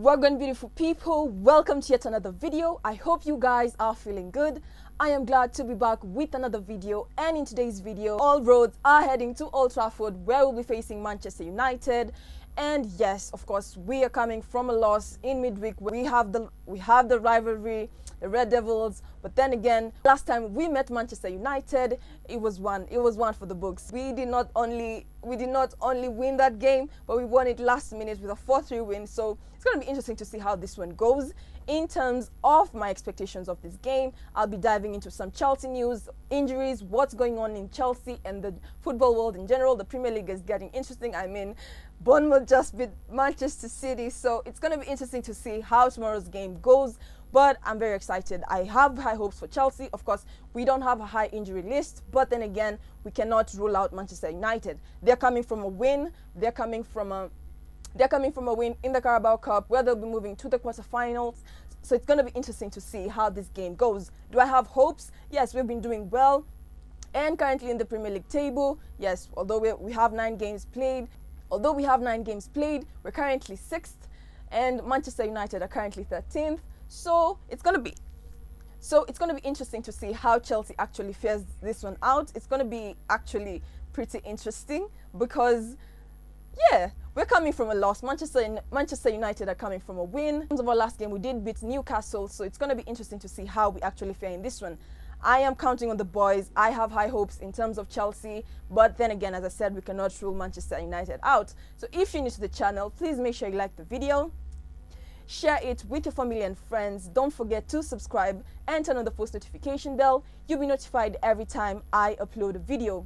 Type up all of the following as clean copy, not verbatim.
Welcome, beautiful people. Welcome to yet another video. I hope you guys are feeling good. I am glad to be back with another video, and in today's video all roads are heading to Old Trafford, where we'll be facing Manchester United. And yes, of course, we are coming from a loss in midweek. We have the rivalry, the Red Devils, but then again, last time we met Manchester United, it was one for the books. We did not only win that game, but we won it last minute with a 4-3 win. So it's going to be interesting to see how this one goes. In terms of my expectations of this game, I'll be diving into some Chelsea news, injuries, what's going on in Chelsea and the football world in general. The Premier League is getting interesting. I mean, Bournemouth just beat Manchester City, so it's going to be interesting to see how tomorrow's game goes. But I'm very excited. I have high hopes for Chelsea. Of course, we don't have a high injury list, but then again, we cannot rule out Manchester United. They're coming from a win. They're coming from a win in the Carabao Cup, where they'll be moving to the quarterfinals. So it's going to be interesting to see how this game goes. Do I have hopes? Yes, we've been doing well. And currently in the Premier League table, yes, although we have 9 games played, we're currently 6th, and Manchester United are currently 13th. So it's going to be interesting to see how Chelsea actually fares this one out. It's going to be actually pretty interesting because, yeah, we're coming from a loss. Manchester United are coming from a win. In terms of our last game, we did beat Newcastle, so it's going to be interesting to see how we actually fare in this one. I am counting on the boys. I have high hopes in terms of Chelsea, but then again, as I said, we cannot rule Manchester United out. So if you're new to the channel, please make sure you like the video, share it with your family and friends. Don't forget to subscribe and turn on the post notification bell. You'll be notified every time I upload a video.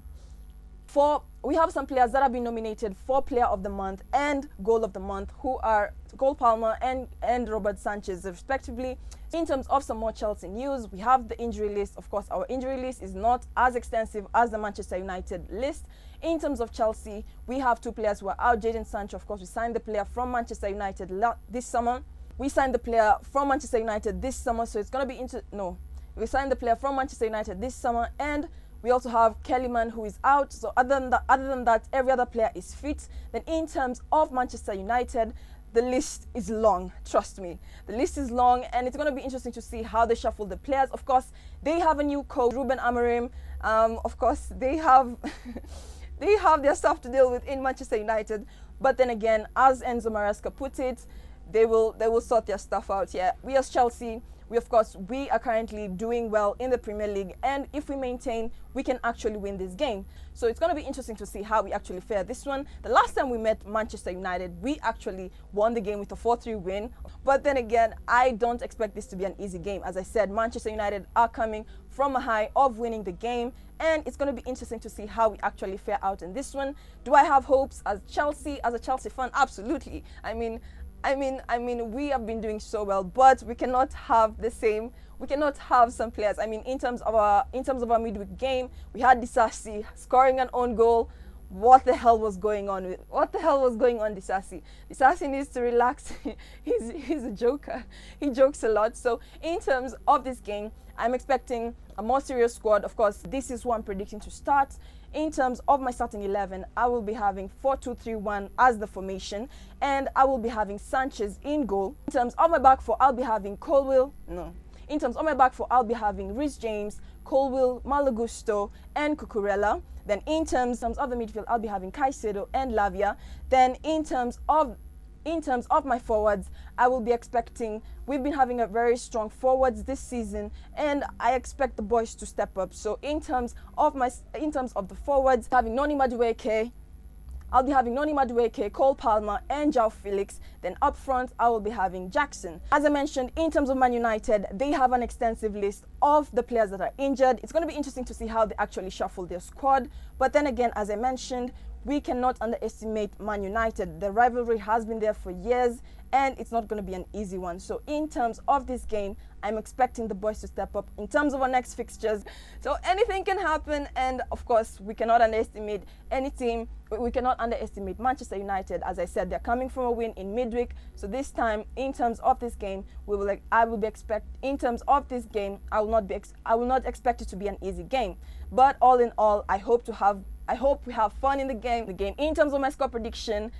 We have some players that have been nominated for Player of the Month and Goal of the Month, who are Cole Palmer and Robert Sanchez, respectively. In terms of some more Chelsea news, we have the injury list. Of course, our injury list is not as extensive as the Manchester United list. In terms of Chelsea, we have 2 players who are out. Jadon Sancho, of course, we signed the player from Manchester United this summer. We signed the player from Manchester United this summer, so it's going to be we signed the player from Manchester United this summer, and we also have Kellyman, who is out. So other than that, every other player is fit. Then in terms of Manchester United, the list is long. Trust me, the list is long, and it's going to be interesting to see how they shuffle the players. Of course, they have a new coach, Ruben Amorim. Of course, they have they have their stuff to deal with in Manchester United. But then again, as Enzo Maresca put it, they will sort their stuff out. Yeah, we as Chelsea, we are currently doing well in the Premier League, and if we maintain, we can actually win this game. So it's going to be interesting to see how we actually fare this one. The last time we met Manchester United, we actually won the game with a 4-3 win. But then again, I don't expect this to be an easy game. As I said, Manchester United are coming from a high of winning the game, and it's going to be interesting to see how we actually fare out in this one. Do I have hopes as a Chelsea fan? Absolutely. I mean, we have been doing so well, but we cannot have the same. We cannot have some players. I mean, in terms of our midweek game, we had Disasi scoring an own goal. What the hell was going on? Disasi? Disasi needs to relax. He's a joker. He jokes a lot. So in terms of this game, I'm expecting a more serious squad. Of course, this is who I'm predicting to start. In terms of my starting 11, I will be having 4-2-3-1 as the formation, and I will be having Sanchez in goal. In terms of my back four, I'll be having I'll be having Reece James, Colwill, Malagusto, and Cucurella. Then in terms of the midfield, I'll be having Caicedo and Lavia. Then in terms of my forwards, I will be expecting, we've been having a very strong forwards this season, and I expect the boys to step up. So in terms of the forwards, having Noni Madueke, I'll be having Noni Madueke, Cole Palmer, and João Felix. Then up front, I will be having Jackson. As I mentioned, in terms of Man United, they have an extensive list of the players that are injured. It's going to be interesting to see how they actually shuffle their squad. But then again, as I mentioned, we cannot underestimate Man United. The rivalry has been there for years, and it's not going to be an easy one. So in terms of this game, I'm expecting the boys to step up in terms of our next fixtures. So anything can happen, and of course, we cannot underestimate any team. We cannot underestimate Manchester United. As I said, they're coming from a win in midweek. So this time, in terms of this game, I will not expect it to be an easy game. But all in all, I hope we have fun in the game. In terms of my score prediction,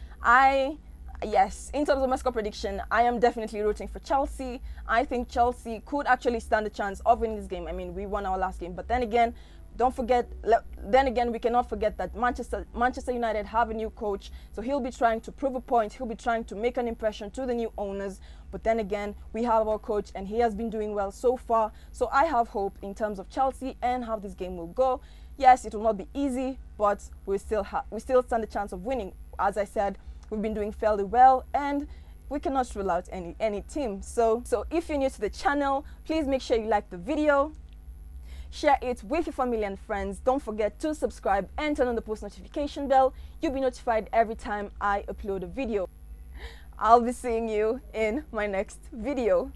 yes, in terms of my score prediction, I am definitely rooting for Chelsea. I think Chelsea could actually stand a chance of winning this game. I mean, we won our last game, but then again, we cannot forget that Manchester United have a new coach, so he'll be trying to prove a point. He'll be trying to make an impression to the new owners. But then again, we have our coach, and he has been doing well so far. So I have hope in terms of Chelsea and how this game will go. Yes, it will not be easy, but we still stand a chance of winning. As I said, we've been doing fairly well, and we cannot rule out any team. So if you're new to the channel, please make sure you like the video, share it with your family and friends. Don't forget to subscribe and turn on the post notification bell. You'll be notified every time I upload a video. I'll be seeing you in my next video.